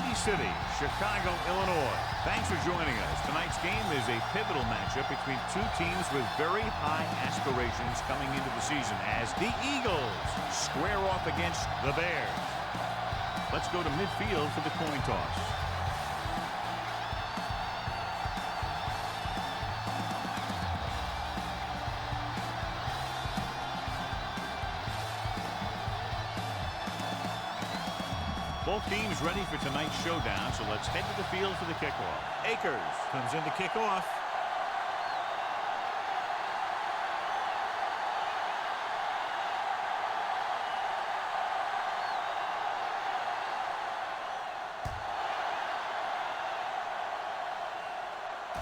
Windy City, Chicago, Illinois. Thanks for joining us. Tonight's game is a pivotal matchup between two teams with very high aspirations coming into the season as the Eagles square off against the Bears. Let's go to midfield for the coin toss. Both teams ready for tonight's showdown, so let's head to the field for the kickoff. Akers comes in to kick off.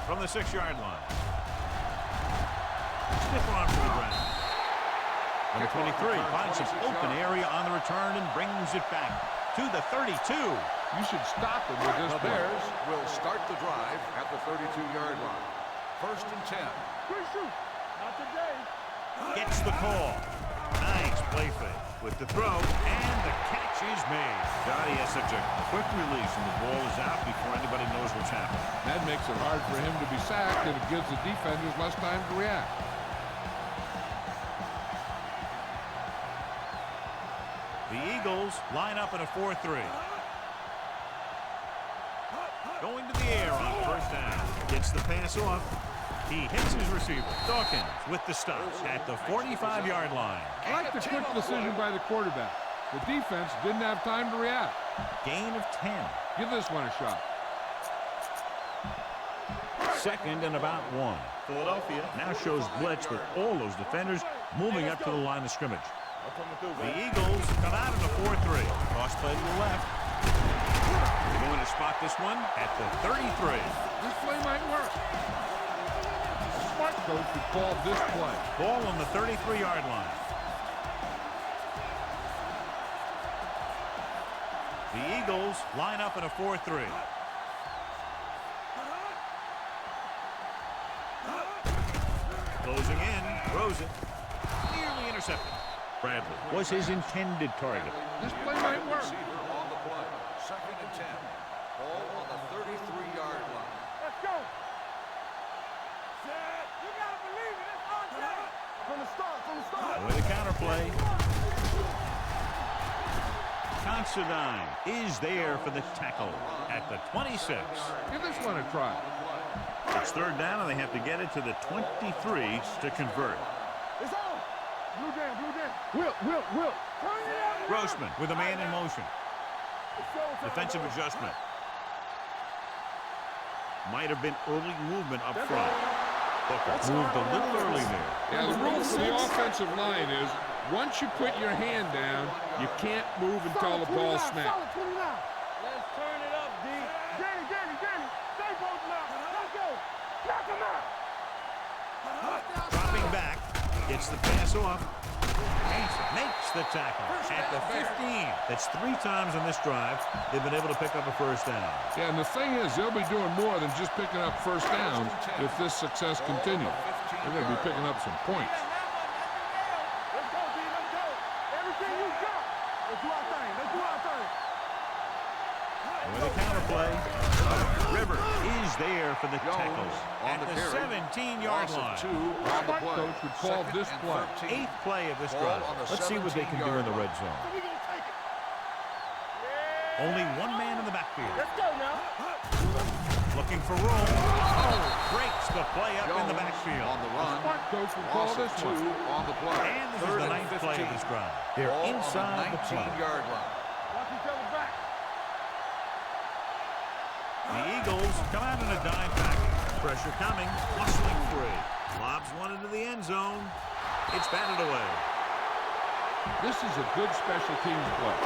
From the 6-yard line. Stiff arm to the ground. Number 23 finds some open area on the return and brings it back to the 32. You should stop him with this. Bears will start the drive at the 32-yard line. 1st and 10. Not today. Gets the call. Nice play fake with the throw, and the catch is made. God, he has such a quick release, and the ball is out before anybody knows what's happening. That makes it hard for him to be sacked, and it gives the defenders less time to react. The Eagles line up in a 4-3. Going to the air on 1st down. Gets the pass off. He hits his receiver. Dawkins with the stop at the 45-yard line. I like the quick decision by the quarterback. The defense didn't have time to react. Gain of 10. Give this one a shot. 2nd and about 1. Philadelphia now shows blitz with all those defenders moving up to the line of scrimmage. The Eagles come out in a 4-3. Cross play to the left. They're going to spot this one at the 33. This play might work. A smart coach would call this play. Ball on the 33-yard line. The Eagles line up in a 4-3. Closing in. Throws it. Nearly intercepted. Bradley was his intended target. This play might work. On the play. 2nd and 10. Ball on the 33-yard line. Let's go. You gotta believe it. It's on time. From the start. With a counterplay. Considine is there for the tackle at the 26. Give this one a try. It's 3rd down, and they have to get it to the 23 to convert. It's on. Blue down. Will. Turn it up. Grossman with a man in motion. Defensive adjustment. Might have been early movement up front. Booker moved a little early there. Yeah, the rule for the offensive line is once you put your hand down, you can't move until the ball snaps. Let's turn it up, D. Danny. Stay both now. Let's go. Knock him out. Dropping back. Gets the pass off. Makes the tackle at the 15. That's 3 times on this drive they've been able to pick up a 1st down. Yeah, and the thing is, they'll be doing more than just picking up 1st downs if this success continues. They're going to be picking up some points. Let's go, D. Let's go. Everything you got. Let's do our thing. With a counterplay, River is there for the tackle at the 17-yard line. Smart coach would call this play. 8th play of this drive. Let's see what they can do in the red zone. Only one man in the backfield. Let's go now. Looking for room. Breaks the play up in the backfield. On the run. Smart coach would call this 2 one. on the play. And this is the 9th play of this drive. They're Ball inside on the play. 19-yard line. Watch each other back. The Eagles come out in a dime package. Pressure coming. Hustling free. Lobs one into the end zone. It's batted away. This is a good special teams play.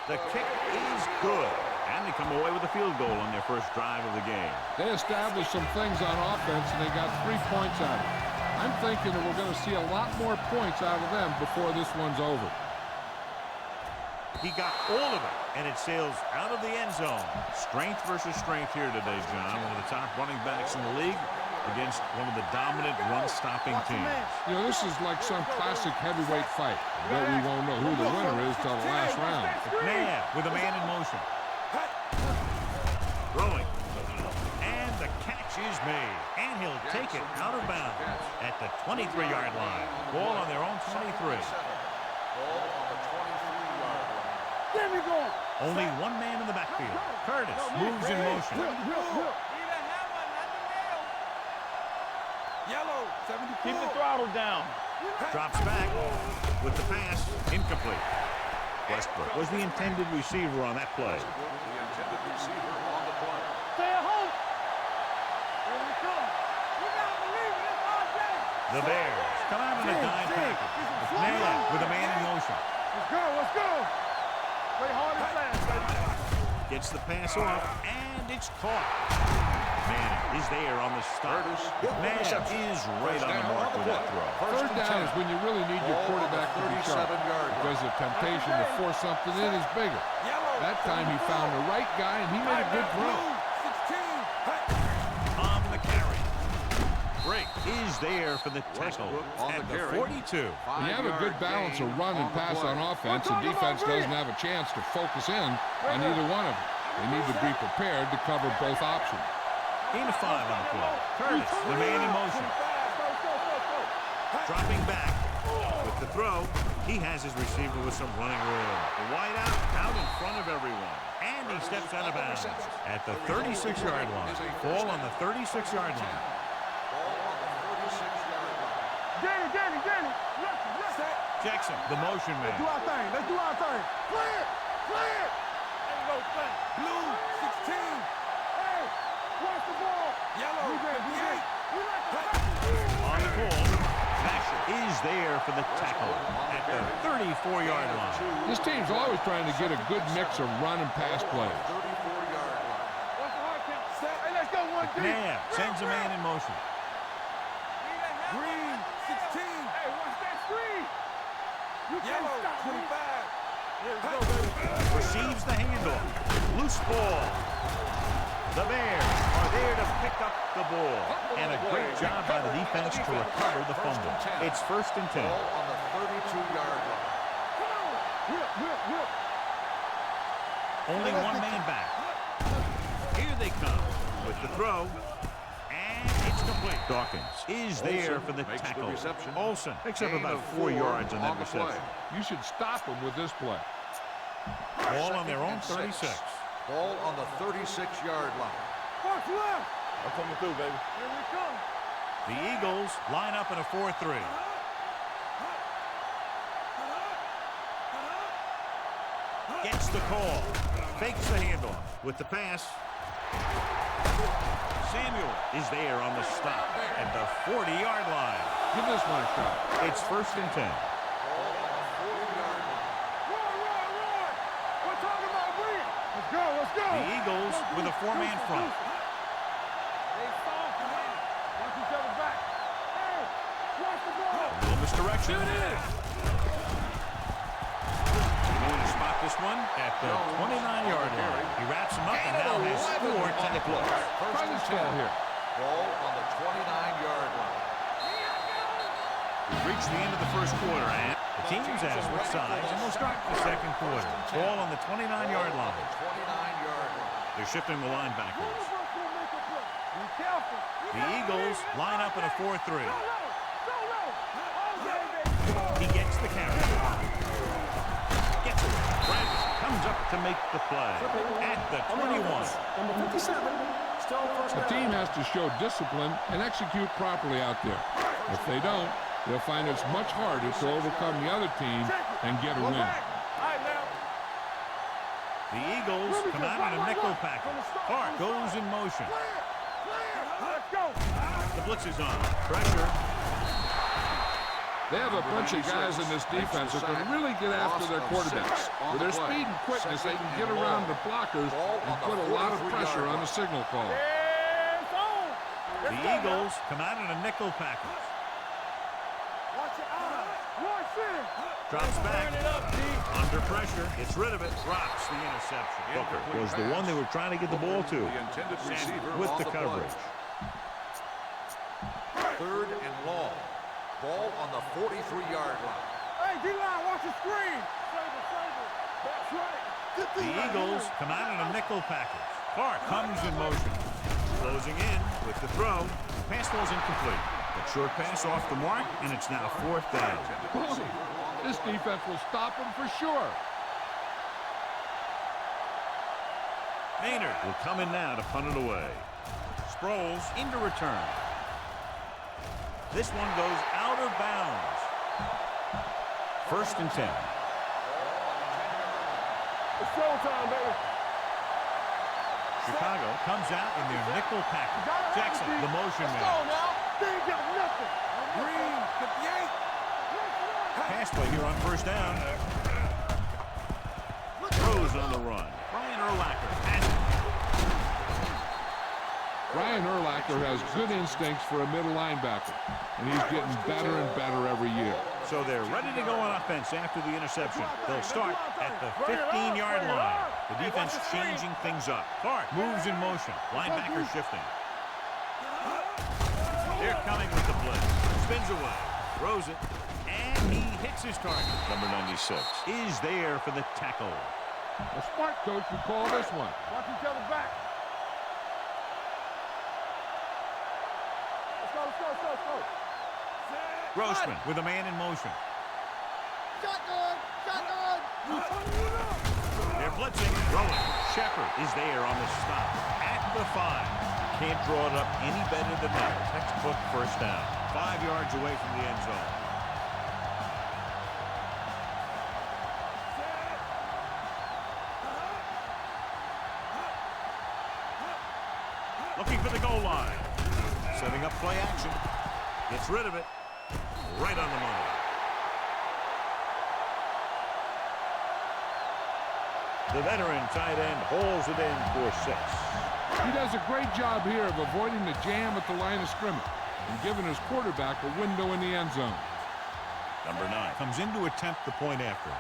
The kick is good. And they come away with a field goal on their first drive of the game. They established some things on offense, and they got 3 points out of it. I'm thinking that we're going to see a lot more points out of them before this one's over. He got all of it, and it sails out of the end zone. Strength versus strength here today, John. One of the top running backs in the league against one of the dominant run-stopping teams. You know, this is like some classic heavyweight fight. But we won't know who the winner is till the last round. McNabb with a man in motion. Throwing. And the catch is made. And he'll take it out of bounds at the 23-yard line. Ball on their own 23. Ball on the 23-yard line. There we go. Only one man in the backfield. Curtis moves in motion. Yellow, 70. Keep the throttle down. Drops back with the pass. Incomplete. Westbrook was the intended receiver on that play. The intended receiver on the play. Stay at home. Here we come. You gotta believe it. It's our day. The Bears come out in a dime package. McNabb with a man in motion. Let's go. Let's go. Play hard and fast, baby. Gets the pass off, and it's caught. Manning is there on the start. McNabb is right on the mark with that throw. Third down is when you really need your quarterback to be sharp, because the temptation to force something in is bigger. That time he found the right guy, and he made a good throw. 16. On the carry. Drake is there for the tackle at the 42. When you have a good balance of run and pass on offense, the defense doesn't have a chance to focus in on either one of them. They need to be prepared to cover both options. Gain of 5 on the play. Curtis, the man in motion. Dropping back with the throw. He has his receiver with some running room. The wide out in front of everyone. And he steps out of bounds at the 36-yard line. Ball on the 36-yard line. Danny. Let's Jackson, the motion man. do our thing. Let's do our thing. Clear. There you go, thing. Blue, 16. Hey, watch the ball. Yellow, 58. On the call, Vasher is there for the tackle at the 34-yard line. This team's always trying to get a good mix of run and pass plays. 34-yard line. What's the hard count? Hey, let's go 1 deep. McNabb sends a man in motion. Green, 16. Hey, watch that screen. You can't stop me. 25. Let's go, baby. Receives the handoff. Loose ball. The Bears are there to pick up the ball. And a great job by the defense to recover the fumble. It's 1st and 10. Ball on the 32-yard line. Come on. Whip. Only one man back. Here they come with the throw. And it's complete. Dawkins is there for the makes the tackle. reception. Olsen picks up Gain about of 4 4 yards on that on the play. reception. You should stop them with this play. Ball on their own 2nd and 36. 6. Ball on the 36-yard line. Watch left. I'm coming through, baby. Here we come. The Eagles line up in a 4-3. Gets the call. Fakes the handoff with the pass. Samuel is there on the stop at the 40-yard line. Give this one a shot. It's 1st and 10. We're talking about Green. Let's go. The Eagles with a 4-man front. They soft, man. Watch each other back. Hey, watch the ball. A little misdirection. Going to spot this one at the 29-yard line. He wraps him up and now has 4 tackles. Presence call here. Ball on the 29-yard line. We've reached the end of the first quarter, and the teams have switched sides, and we'll start the second quarter. Ball on the 29-yard line. 29-yard line. They're shifting the linebackers. Be careful. The Eagles line up in a 4-3. Go low. He gets the carry. Gets it. Brent comes up to make the play at the 21. The team has to show discipline and execute properly out there. If they don't, they'll find it's much harder to overcome the other team and get a win. The Eagles come out in a nickel package. Clark goes in motion. Let's go. The blitz is on. Pressure. They have a bunch of guys in this defense that can really get after their quarterbacks. With their speed and quickness, they can get around the blockers and put a lot of pressure on the signal call. The Eagles come out in a nickel package. Watch it out. Watch it. Drops back. Under pressure. Gets rid of it. Drops the interception. Booker was the one they were trying to get the ball to. The intended receiver With on the coverage. Play. 3rd and long. Ball on the 43-yard line. Hey, D-line, watch the screen. That's right. The Eagles come out in a nickel package. Clark comes in motion. Closing in with the throw. Pass ball's incomplete. A short pass off the mark, and it's now 4th down. This defense will stop him for sure. Maynard will come in now to punt it away. Sproles into return. This one goes out of bounds. 1st and 10. It's showtime, baby. Chicago comes out in their nickel package. Jackson, the motion Let's man. go now. They ain't got nothing. Green, 58. Pass play here on 1st down. Throws on the run. Brian Urlacher has it. Brian Urlacher has good instincts for a middle linebacker, and he's getting better and better every year. So they're ready to go on offense after the interception. They'll start at the 15-yard line. The defense changing things up. Clark moves in motion. Linebacker shifting. They're coming with the blitz. Spins away. Throws it. And he hits his target. Number 96 is there for the tackle. A smart coach would call this one. Watch each other back. Let's go. Grossman with a man in motion. Shotgun. They're blitzing. Throwing. Shepard is there on the stop. At the 5. Can't draw it up any better than that. Textbook 1st down. 5 yards away from the end zone. Looking for the goal line. Setting up play action. Gets rid of it. Right on the money. The veteran tight end holds it in for 6. He does a great job here of avoiding the jam at the line of scrimmage and giving his quarterback a window in the end zone. Number 9 comes in to attempt the point after.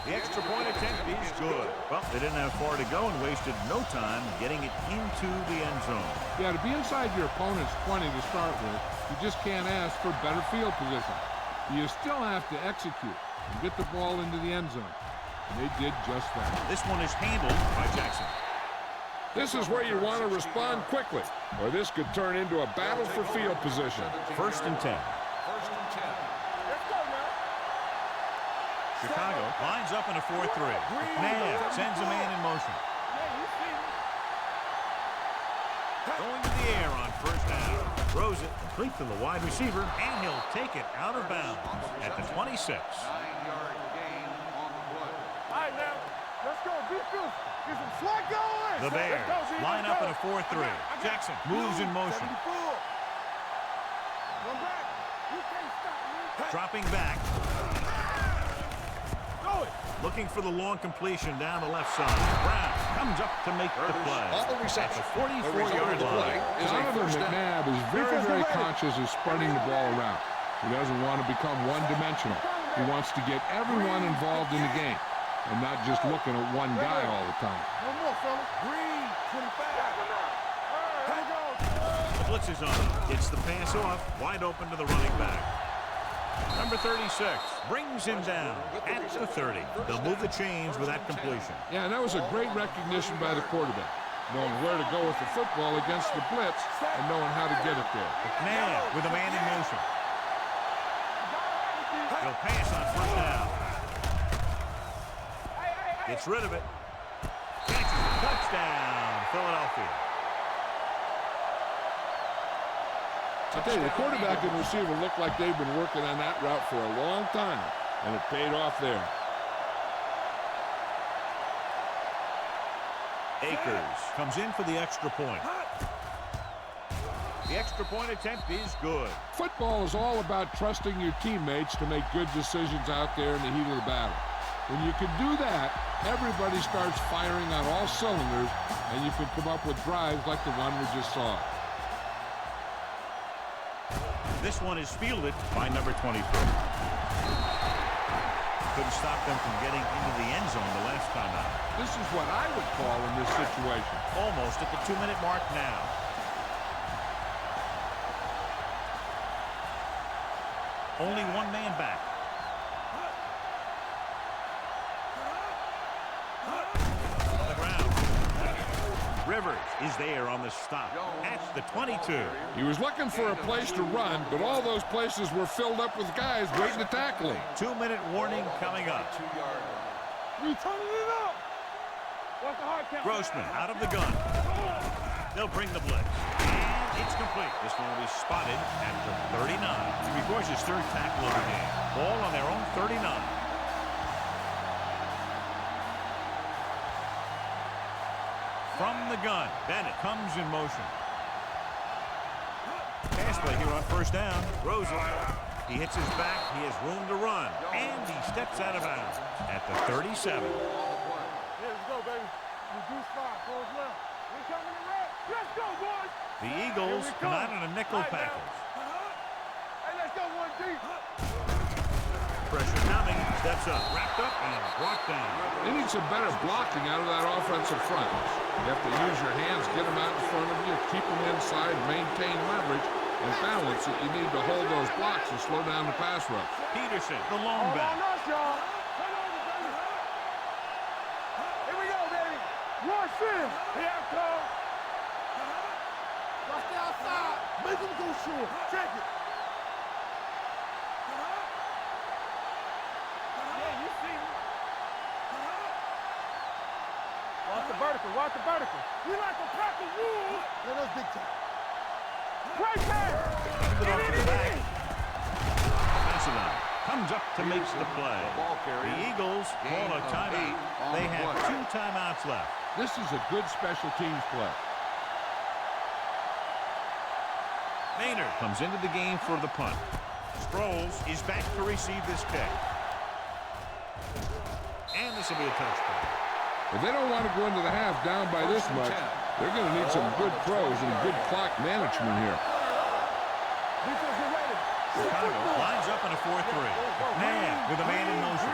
The extra point attempt is good. Well, they didn't have far to go and wasted no time getting it into the end zone. Yeah, to be inside your opponent's 20 to start with, you just can't ask for better field position. You still have to execute and get the ball into the end zone. And they did just that. This one is handled by Jackson. This is where you want to respond quickly, or this could turn into a battle for field position. 1st and 10. 1st and 10. Let's go now. Chicago lines up in a 4-3. McNabb sends a man in motion. Yeah, you see me. Going to the air on 1st down. Throws it complete to the wide receiver, and he'll take it out of bounds at the 26. 9-yard gain on the play. All right, now. Let's go. Defense. Get some slack going. The Bears Let's go, D. line Let's up go. in a 4-3. Jackson moves in motion. 74. Run back. You can't stop me. Dropping back. Throw it. Looking for the long completion down the left side. Brown comes up to make the play. On the At reception. the 44-yard line. Is a Donovan 1st down. McNabb is very conscious of spreading the ball around. He doesn't want to become one-dimensional. He wants to get everyone involved in the game and not just looking at one guy all the time. One more, fellas. Green. 25. Here we go. The blitz is on. Gets the pass off. Wide open to the running back. Number 36 brings him down at the 30. They'll move the chains with that completion. Yeah, and that was a great recognition by the quarterback, knowing where to go with the football against the blitz and knowing how to get it there. McNabb with a man in motion. He'll pass on 1st down. Gets rid of it. Catches it. Touchdown, Philadelphia. I tell you, the quarterback and receiver look like they've been working on that route for a long time, and it paid off there. Akers comes in for the extra point. The extra point attempt is good. Football is all about trusting your teammates to make good decisions out there in the heat of the battle. When you can do that, everybody starts firing on all cylinders, and you can come up with drives like the one we just saw. This one is fielded by number 23. Couldn't stop them from getting into the end zone the last time out. This is what I would call in this situation. Almost at the 2-minute mark now. Only one man back. On the ground. Rivers is there on the stop at the 22. He was looking for a place to run, but all those places were filled up with guys waiting to tackle him. 2-minute warning coming up. We turning it up. What's the hard count? Grossman out of the gun. They'll bring the blitz. And it's complete. This one will be spotted at the 39. He records his third tackle of the game. Ball on their own 39. From the gun, Bennett comes in motion. Pass play here on first down. Rosen. He hits his back. He has room to run. And he steps out of bounds at the 37. Here we go, baby. Reduce five. Close left. We coming in red. Let's go, boys. The Eagles come out in a nickel package. Hey, let's go, 1 deep. Pressure coming. Steps up. Wrapped up and brought down. They need some better blocking out of that offensive front. You have to use your hands, get them out in front of you, keep them inside, maintain leverage, and balance it. You need to hold those blocks and slow down the pass rush. Peterson, the lone Hold back. on us, y'all. Come on, baby. Here we go, baby. Rush in. Here I come. Watch the outside. Make him go short. Check it. Yeah, you see me. Watch the vertical. Watch the vertical. We like to crack the wool. Let us big time. Right there. Hands it off to the back. Offensive comes up to make the play. The Eagles call a timeout. They have 2 timeouts left. This is a good special teams play. Maynard comes into the game for the punt. Sproles is back to receive this kick. And this will be a touchdown. If they don't want to go into the half down by this much, they're going to need some good throws and good clock management here. Defense, get ready. Chicago lines up in a 4-3. Man with a man in motion.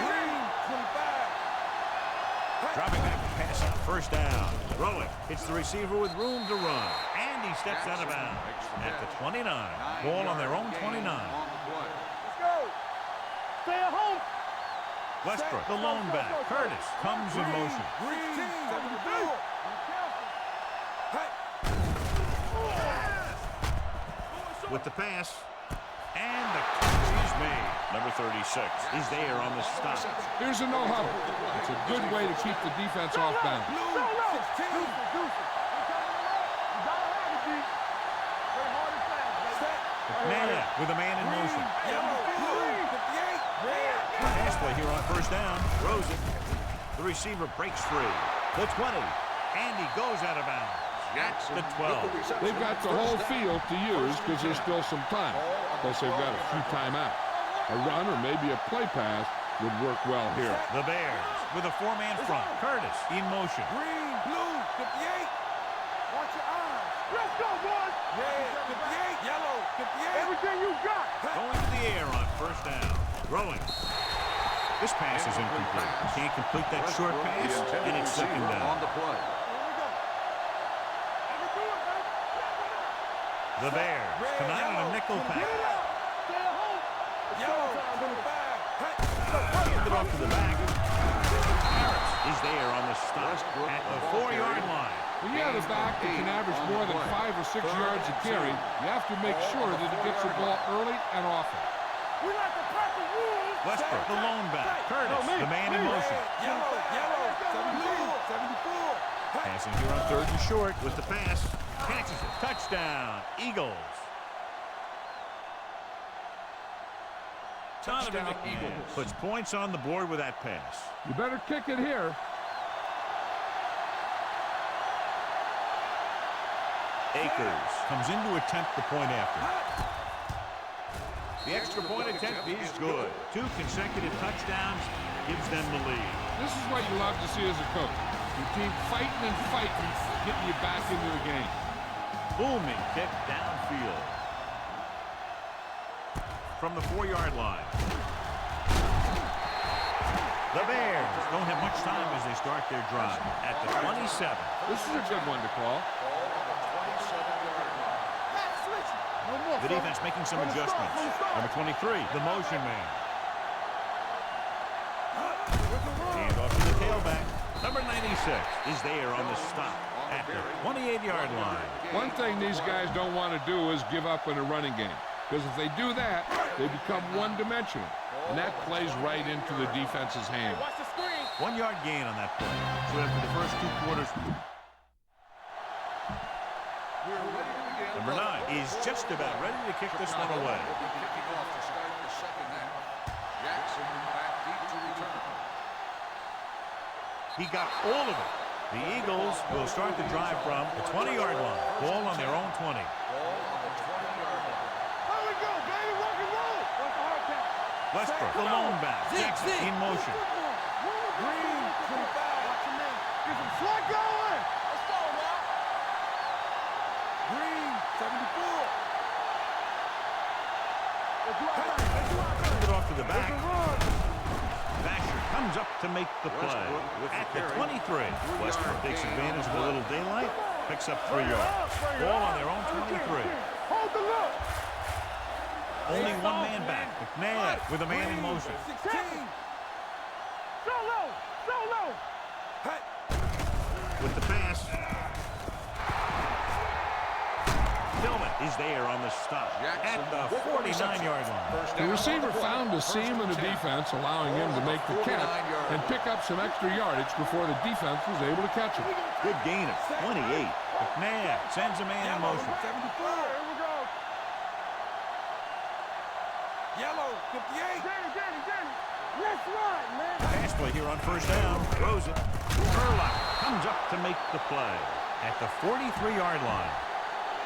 Green. 25. Dropping back to pass out. First down. Throwing. It's the receiver with room to run. And he steps out of bounds at the 29. Ball on their own 29. Let's go. Stay at home. Westbrook, the lone back. Curtis comes in motion. Green. 74. With the pass. And the catch is made. Number 36 is there on the stop. Here's a no-huddle. It's a good way to keep the defense off balance. McNair with a man in motion. Pass play here on first down. Rosen. The receiver breaks free. The 20. And he goes out of bounds at the 12. They've got the whole field to use because there's still some time. Plus, they've got a few timeouts. A run or maybe a play pass would work well here. The Bears with a 4-man front. Curtis in motion. Green, blue, 58. Watch your eyes. Let's go, boys. Red, 58. Yellow, 58. Everything you got. Going to the air on first down. Throwing. This pass is incomplete. Can't complete that short pass, and it's second down. On the play. The Bears come out in a nickel pass. Hand it off to the back. Harris is there on the stop at the 4-yard line. When you have a back that can average more than 5 or 6 yards a carry, you have to make sure that he gets the ball early and often. We like to crack the rules. Westbrook, the lone back. Curtis, the man in motion. Yellow, 74. Passing here on 3rd and short with the pass. Catches it. Touchdown, Eagles. Touchdown, Eagles. Puts points on the board with that pass. You better kick it here. Akers comes in to attempt the point after. The extra point attempt is good. 2 consecutive touchdowns gives them the lead. This is what you love to see as a coach. Your team fighting and fighting, getting you back into the game. Booming kick downfield. from the 4-yard line. The Bears don't have much time as they start their drive at the 27. This is a good one to call. The defense making some adjustments. Number 23, the motion man. Hand off to the tailback. Number 96 is there on the stop at the 28-yard line. One thing these guys don't want to do is give up in a running game. Because if they do that, they become one-dimensional. And that plays right into the defense's hand. 1-yard gain on that play. So after the first 2 quarters. Number 9 is just about ready to kick this one away. Will be kicking off to start the second half. Jackson back deep to return. He got all of it. The Eagles will start the drive from the 20-yard line. Ball on their own 20. Ball on the 20-yard line. Here we go, baby. Rock and roll. What's the hard count? Westbrook, the lone back. Jackson in motion. Green, 25. Watch your man. Get some slot going. Let's go, now. Green, 74. Send it off to the back. Basher comes up to make the play. At the 23. Westbrook takes advantage of a little daylight. Picks up 3 yards. Ball on their own 23. Hold the look. Only one man back. McNabb with a man in motion. 16. Solo. Solo. Hey. With the pass. Tillman is there on the stop at the 49-yard line. The receiver found a seam in the defense, allowing him to make the catch and pick up some extra yardage before the defense was able to catch him. Good gain of 28. McNabb sends a man in motion. 74. Here we go. Yellow, 58. Danny. Let's run, man. Pass play here on first down. Throws it. Burlock comes up to make the play at the 43-yard line.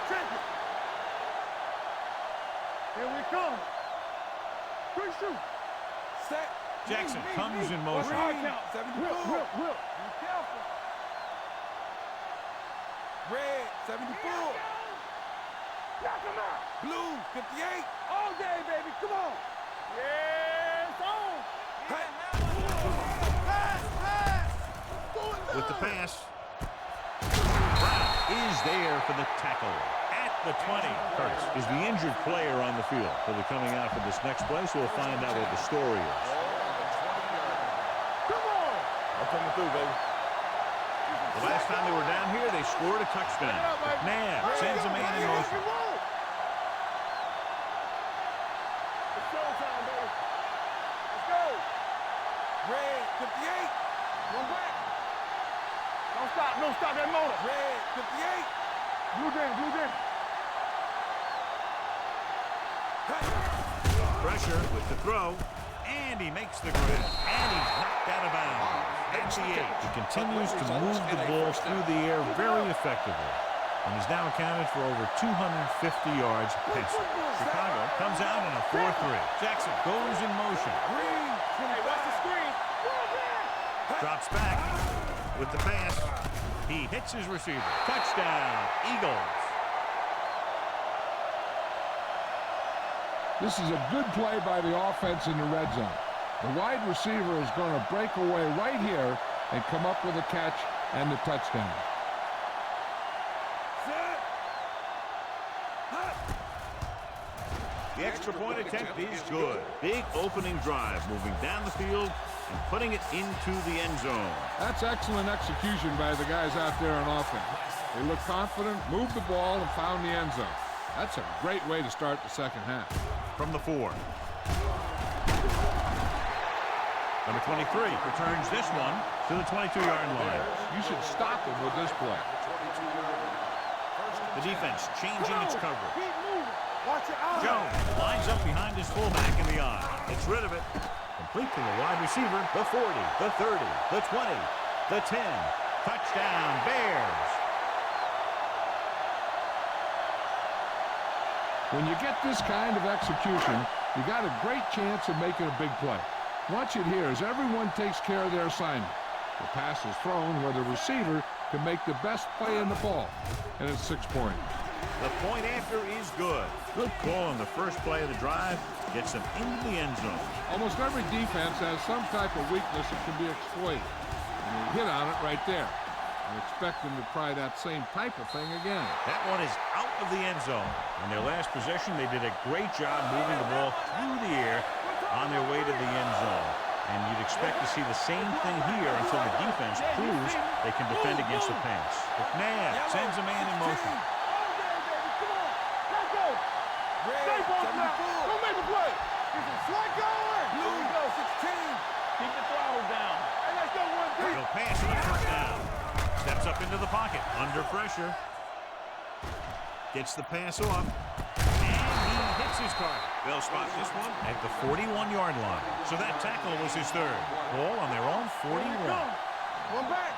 Check it. Here we come. Quick shoot. Set. Jackson comes in motion. Hard count. 74. Whip. Be careful. Red, 74. Knock him out. Blue, 58. All day, baby. Come on. Yes, on. Pass. With the pass. Brown is there for the tackle at the 20. Curtis is the injured player on the field. He'll be coming out for this next play, so we'll find out what the story is. Come on. I'm coming through, baby. The last time they were down here, they scored a touchdown. McNabb sends a man in motion. It's showtime, baby. Let's go. Red, 58. One back. Don't stop that motor. Red, 58. Blue down. Pressure with the throw, and he makes the grab, and he's knocked out of bounds. At the 8, he continues to move the ball through the air very effectively, and he's now accounted for over 250 yards passing. Chicago comes out in a 4-3. Jackson goes in motion. Hey, watch the screen. Drops back with the pass. He hits his receiver. Touchdown, Eagles. This is a good play by the offense in the red zone. The wide receiver is going to break away right here and come up with a catch and the touchdown. The extra point attempt is good. Big opening drive, moving down the field and putting it into the end zone. That's excellent execution by the guys out there on offense. They look confident, moved the ball, and found the end zone. That's a great way to start the second half. From the 4. Number 23 returns this one to the 22-yard line. You should stop him with this play. The defense changing its coverage. Keep moving. Watch your eyes. Jones lines up behind his fullback in the eye. Gets rid of it. Complete to the wide receiver. The 40, the 30, the 20, the 10. Touchdown, Bears. When you get this kind of execution, you got a great chance of making a big play. Watch it here as everyone takes care of their assignment. The pass is thrown where the receiver can make the best play in the ball, and it's 6 points. The point after is good. Good call on the first play of the drive. Gets them into the end zone. Almost every defense has some type of weakness that can be exploited. And he hit on it right there. I expect them to try that same type of thing again. That one is out of the end zone. On their last possession, they did a great job moving the ball through the air on their way to the end zone. And you'd expect to see the same thing here until the defense proves they can defend against the pass. McNabb sends a man in motion. Don't make a play. Is it slide going? Here we go, 16. Keep the throttle down. Hey, let's go, 1-3. He'll pass on the first down. Steps up into the pocket. Under pressure. Gets the pass off. And he hits his target. They'll spot this one at the 41-yard line. So that tackle was his third. Ball on their own 41. One back.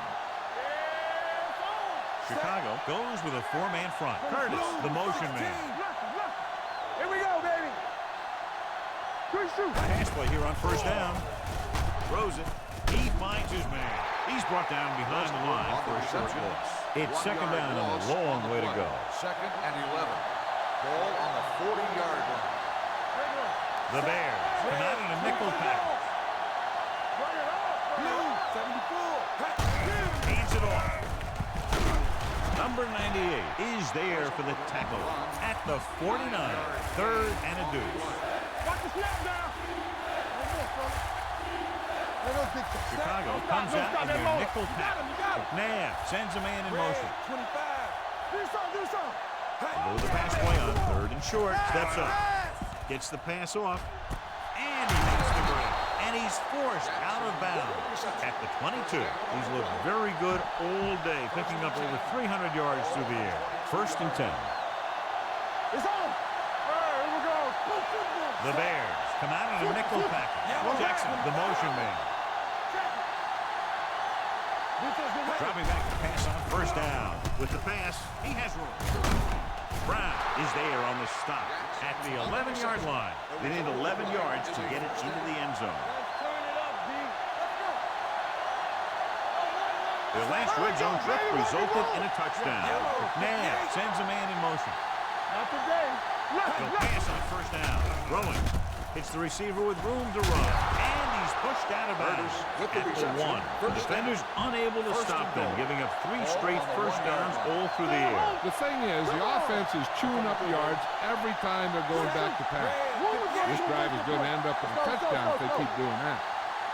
Chicago goes with a four-man front. Curtis, the motion man. Here we go, baby. Good shoot. A pass play here on first down. Throws it. He finds his man. He's brought down behind the line for a short loss. It's second down and a long way to go. Second and 11. Ball on the 40-yard line. The Bears come out in a nickel package. Blue, 74. Hands it off. Number 98 is there for the tackle at the 49. Third and a deuce. Watch the snap now. Chicago comes out in their nickel package. McNabb sends a man in motion. 25. Do something. Below the pass play on third and short. Steps up. Gets the pass off. And he makes the break. And he's forced out of bounds at the 22. He's looked very good all day, picking up over 300 yards through the air. First and 10. It's on. Here we go. The Bears come out in a nickel package. Jackson, the motion man. Dropping back to pass on first down. With the pass, he has room. Brown is there on the stop at the 11-yard line. They need 11 yards to get it into the end zone. Their last red zone trip resulted in a touchdown. McNabb sends a man in motion. Not today. He'll pass on first down. Throwing. Hits the receiver with room to run. And he's pushed out of bounds at the 1. The defender's unable to stop them, giving up 3 straight first downs all through the air. The thing is, the offense is chewing up yards every time they're going back to pass. This drive is going to end up with a touchdown if they keep doing that.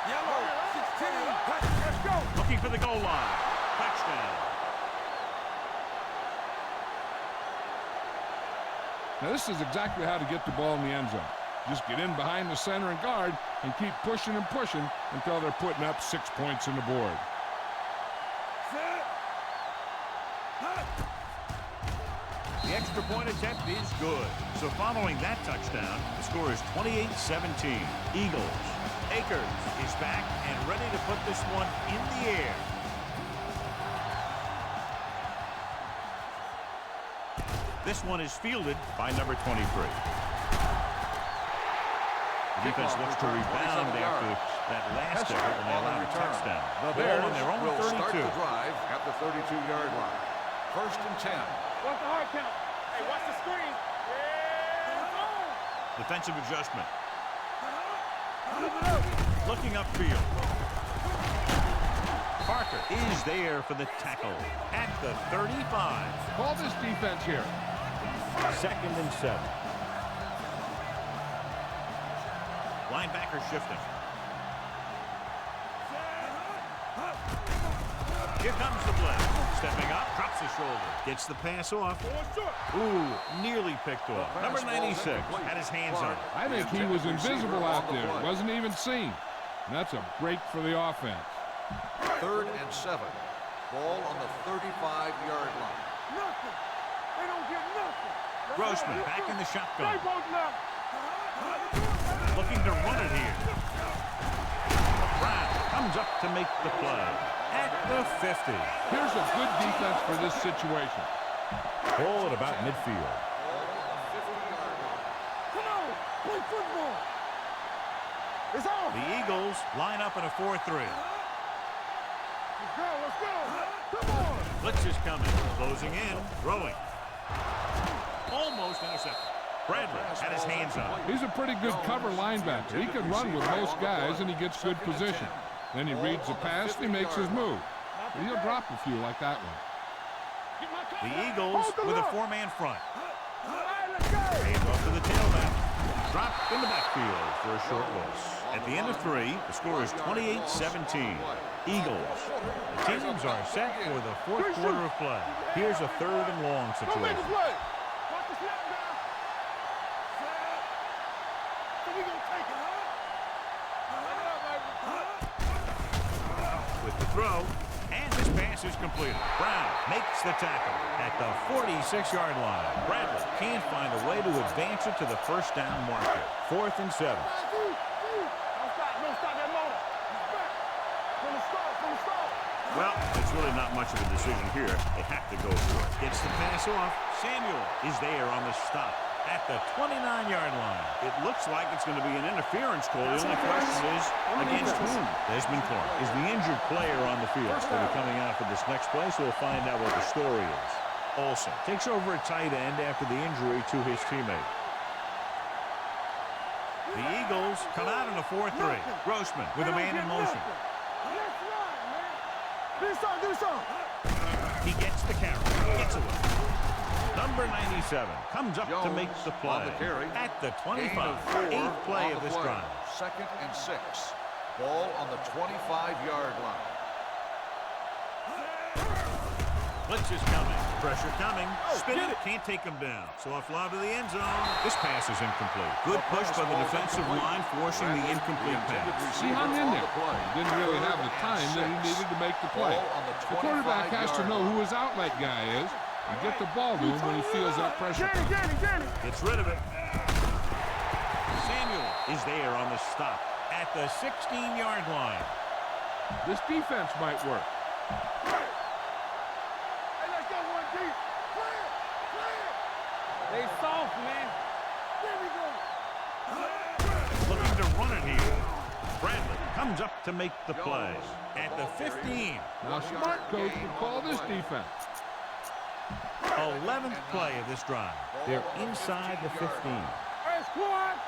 Yellow, 16. Let's go. Looking for the goal line. Touchdown. Now, this is exactly how to get the ball in the end zone. Just get in behind the center and guard and keep pushing and pushing until they're putting up 6 points on the board. The extra point attempt is good. So following that touchdown, the score is 28-17. Eagles. Akers is back and ready to put this one in the air. This one is fielded by number 23. The defense looks to rebound after that last effort when they allowed a touchdown. The Bears will start the drive at the 32-yard line. First and 10. Watch the hard count. Hey, watch the screen. Defensive adjustment. Looking upfield. Parker is there for the tackle at the 35. Call this defense here. Second and 7. Linebacker shifting. Here comes the blitz. Stepping up, drops his shoulder. Gets the pass off. Ooh, nearly picked off. Number 96 had his hands on it. I think he was invisible out there. Wasn't even seen. And that's a break for the offense. Third and 7. Ball on the 35-yard line. Nothing. They don't get nothing. Grossman back in the shotgun. They both left. Looking to run it here. Brown comes up to make the play at the 50. Here's a good defense for this situation. Ball at about midfield. Come on. Play football. It's on. The Eagles line up in a 4-3. Let's go. Come on. Blitz is coming. Closing in. Throwing. Almost intercepted. Bradley had his hands on it. He's a pretty good cover linebacker. He can run with most guys, and he gets good position. Then he reads the pass, and he makes his move. He'll drop a few like that one. The Eagles with a four-man front. Hands off to the tailback. Dropped in the backfield for a short loss. At the end of 3, the score is 28-17. Eagles. The teams are set for the fourth quarter of play. Here's a 3rd and long situation. With the throw, and this pass is completed. Brown makes the tackle at the 46-yard line. Bradley can't find a way to advance it to the first down marker. 4th and 7. Well, it's really not much of a decision here. They have to go for it. Gets the pass off. Samuel is there on the stop at the 29-yard line. It looks like it's going to be an interference call. The only question is against whom? Desmond Clark is the injured player on the field. He'll be coming out for this next play, so we'll find out what the story is. Olsen takes over a tight end after the injury to his teammate. The Eagles come out in a 4-3. Grossman with a man in motion. Do something. He gets the carry. Gets away. Number 97 comes up to make the play at the 25. 8th play of this drive. 2nd and 6. Ball on the 25-yard line. Blitz is coming. Pressure coming. Spin it. Can't take him down. So a fly to the end zone. This pass is incomplete. Good push by the defensive line, forcing the incomplete pass. He hung in there. He didn't really have the time that he needed to make the play. The quarterback has to know who his outlet guy is and get the ball to him when he feels that pressure. Gets rid of it. Samuel is there on the stop at the 16-yard line. This defense might work. They soft, man. There we go. Looking to run it here. Bradley comes up to make the play at the 15. Now, smart coach would call this defense. 11th play of this drive. They're inside the 15. Hey, squad.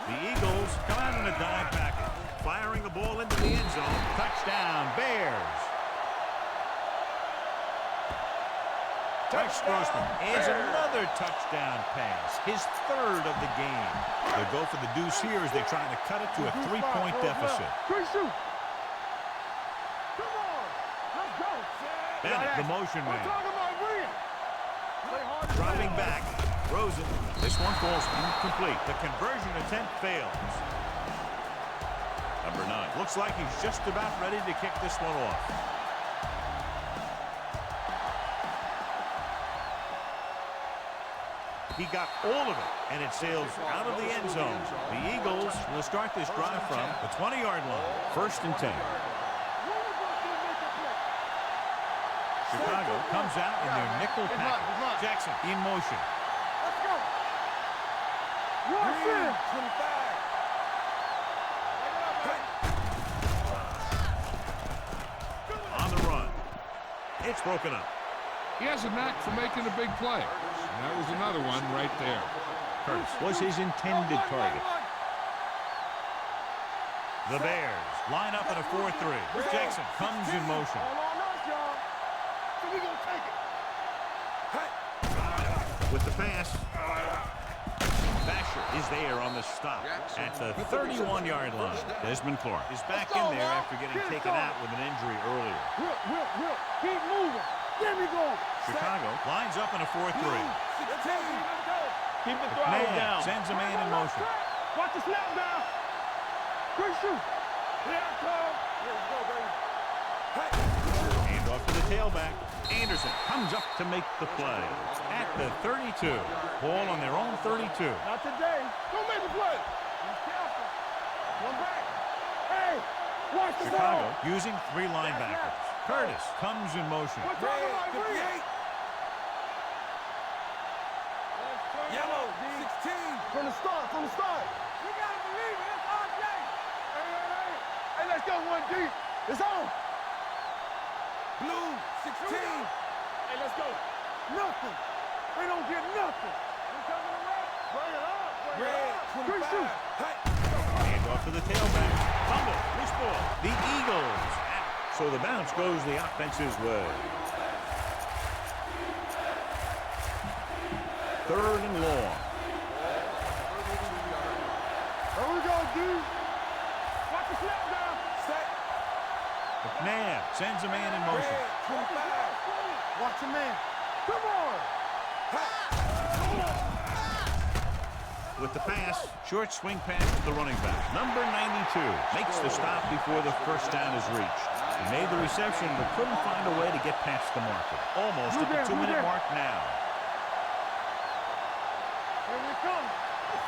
The Eagles come out in a dive package, firing the ball into the end zone. Touchdown, Bears. Rex Grossman adds another touchdown pass, his 3rd of the game. They'll go for the deuce here as they're trying to cut it to a 3-point deficit. Bennett, the motion man. Dropping back. Rosen. This one falls incomplete. The conversion attempt fails. Number 9. Looks like he's just about ready to kick this one off. He got all of it, and it sails out of the end zone. The Eagles will start this drive from the 20-yard line. 1st and 10. Chicago comes out in their nickel package. Jackson in motion. Let's go. Rush in. 25. On the run. It's broken up. He has a knack for making a big play. And that was another one right there. Curtis was his intended target. The Bears line up in a 4-3. Jackson comes in motion. With the pass, Basher is there on the stop at the 31-yard line. Desmond Clark is back in there after getting taken out with an injury earlier. Keep moving. There we go. Chicago lines up in a 4-3. Keep the throttle down. Sends a man in motion. Watch the snap down. Quick shoot. Here I come. Let's go, baby. Hand off to the tailback. Anderson comes up to make the play at the 32. Ball on their own 32. Not today. Don't make the play. Be careful. Come back. Hey, watch the Chicago ball. using 3 linebackers. Curtis comes in motion. What's wrong with my ring? Yellow, 16. From the start. You got to believe it. It's RJ. Hey, let's go 1 deep. It's on. Blue, 16. Hey, let's go. Nothing. They don't get nothing. Bring it up. Red, 25. Hand off to the tailback. Fumble. Loose ball. The Eagles. So the bounce goes the offense's way. 3rd and long. Here we go, dude. Watch the snap down. Set. McNabb sends a man in motion. Red, 25. Watch the man. Come on. With the pass, short swing pass to the running back. Number 92 makes the stop before the first down is reached. He made the reception but couldn't find a way to get past the marker. Almost at the 2-minute mark now. Here we come.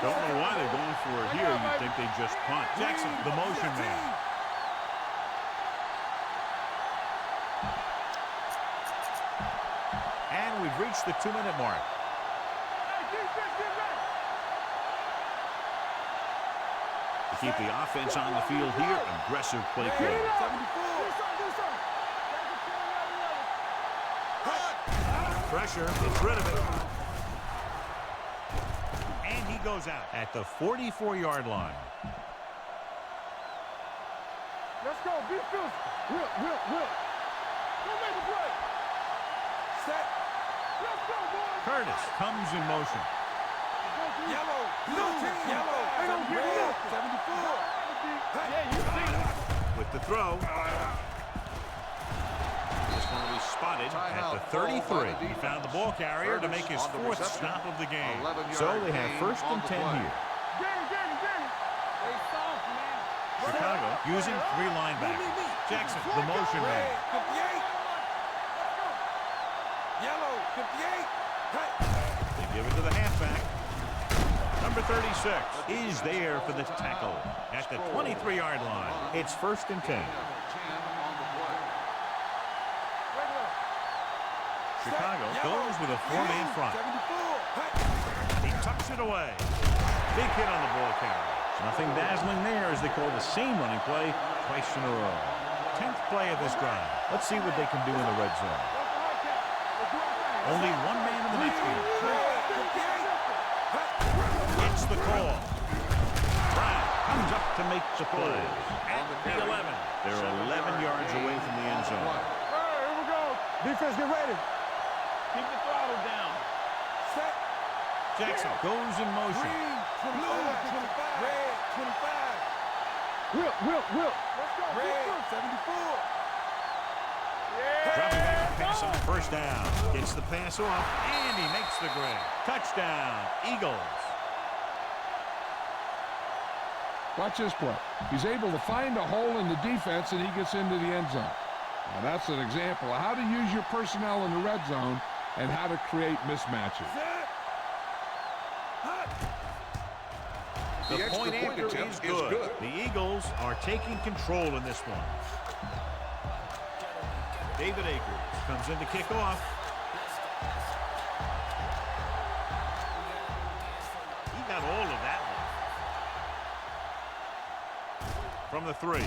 Don't know why they're going for it here. You'd think they just punt. Jackson, the motion man. And we've reached the 2-minute mark. To keep the offense on the field here, aggressive play call. Pressure, gets rid of it. And he goes out at the 44-yard line. Let's go. Be physical. Will. Don't make a play. Set. Let's go, boys. Curtis comes in motion. Yellow. Blue. Yellow. They don't get nothing. 74. Yeah, you see it. With the throw. This one will be spotted at the 33. He found the ball carrier to make his 4th stop of the game. So they have 1st and 10 here. They soft, man. Chicago using 3 linebackers. Jackson, the motion man. 58. Yellow. 58. They give it to the halfback. Number 36 is there for the tackle at the 23-yard line. It's 1st and 10. Chicago goes with a 4-man front. He tucks it away. Big hit on the ball carrier. Nothing dazzling there as they call the same running play twice in a row. 10th play of this drive. Let's see what they can do in the red zone. Only one man in the backfield. It's the call. Brown comes up to make the play. At the 11. They're 11 yards away from the end zone. Here we go. Defense, get ready. Keep the throttle down. Set. Jackson goes in motion. Blue, 25. Red, 25. Will. Let's go. Red, 74. Yeah. Dropping back to pass on 1st down. Gets the pass off, and he makes the grab. Touchdown, Eagles. Watch this play. He's able to find a hole in the defense, and he gets into the end zone. Now, that's an example of how to use your personnel in the red zone and how to create mismatches. The point after is good. The Eagles are taking control in this one. David Akers comes in to kick off. He got all of that one. From the 3.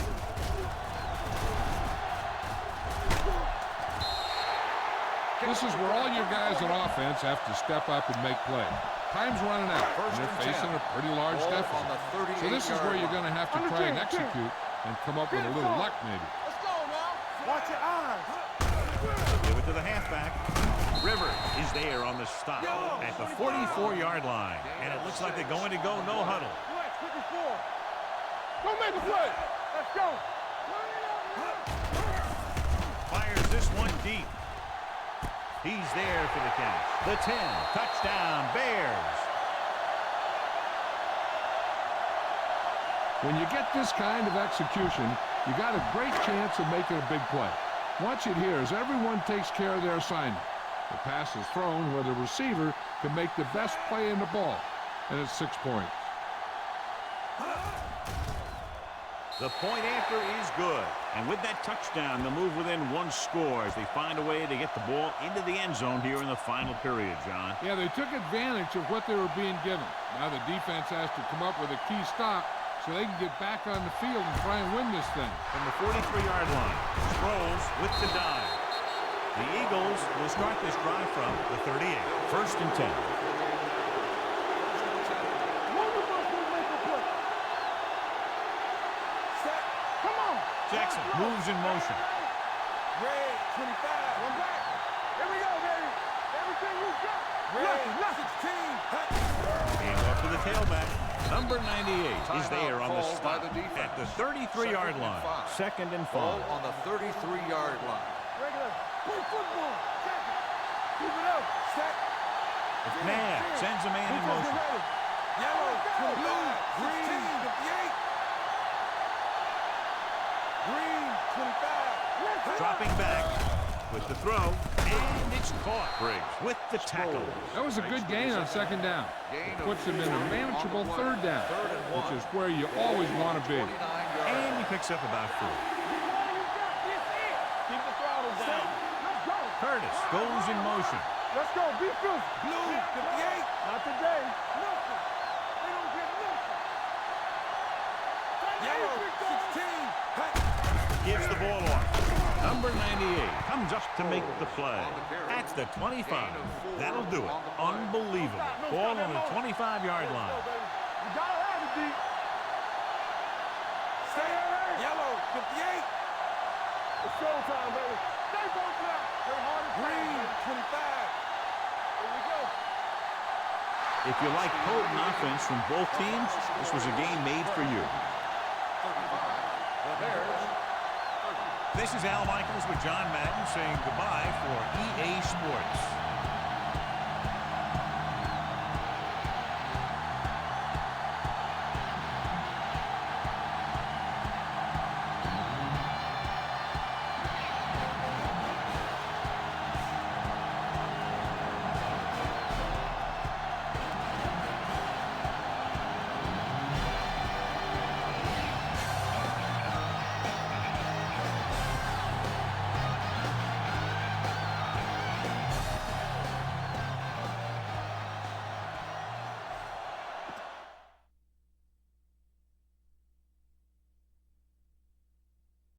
This is where all your guys on offense have to step up and make plays. Time's running out, and they're facing a pretty large deficit. So this is where you're going to have to try and execute and come up with a little luck, maybe. Let's go now. Watch your eyes. Give it to the halfback. Rivers is there on the stop at the 44-yard line. And it looks like they're going to go no huddle. Go make the play. Let's go. Fires this one deep. He's there for the catch. The 10. Touchdown, Bears. When you get this kind of execution, you got a great chance of making a big play. Watch it here as everyone takes care of their assignment. The pass is thrown where the receiver can make the best play in the ball, and it's 6 points. The point after is good. And with that touchdown, they'll move within 1 score as they find a way to get the ball into the end zone here in the final period, John. Yeah, they took advantage of what they were being given. Now the defense has to come up with a key stop so they can get back on the field and try and win this thing. From the 43-yard line, Sproles with the dive. The Eagles will start this drive from the 38. First and 10. Jackson moves in motion. Red, 25. One back. Here we go, baby. Everything you got. Red, 16. Hand off to the tailback. Number 98 is there on the stop at the 33-yard line. Second and 5. Ball on the 33-yard line. Regular. Play football. Check it. Keep it up. Set. McNabb sends a man in motion. Yellow, blue, green, 58. Green, 25. Dropping back with the throw, and it's caught. Briggs with the tackle. That was a good gain on second down. It puts him in a manageable third down, which is where you always want to be. And he picks up about 4. Keep the throttle down. Let's go. Curtis goes in motion. Let's go. Be fierce. Blue, 58. Not today. Nothing. They don't get nothing. Yellow, 16. Gives the ball off. Number 98 comes up to make the play. That's the 25. That'll do it. Unbelievable. Ball on the 25-yard line. You gotta have it, D. Stay alert. Yellow, 58. It's showtime, baby. Stay both up. Play hard and green, 25. Here we go. If you like potent offense from both teams, this was a game made for you. This is Al Michaels with John Madden saying goodbye for EA Sports.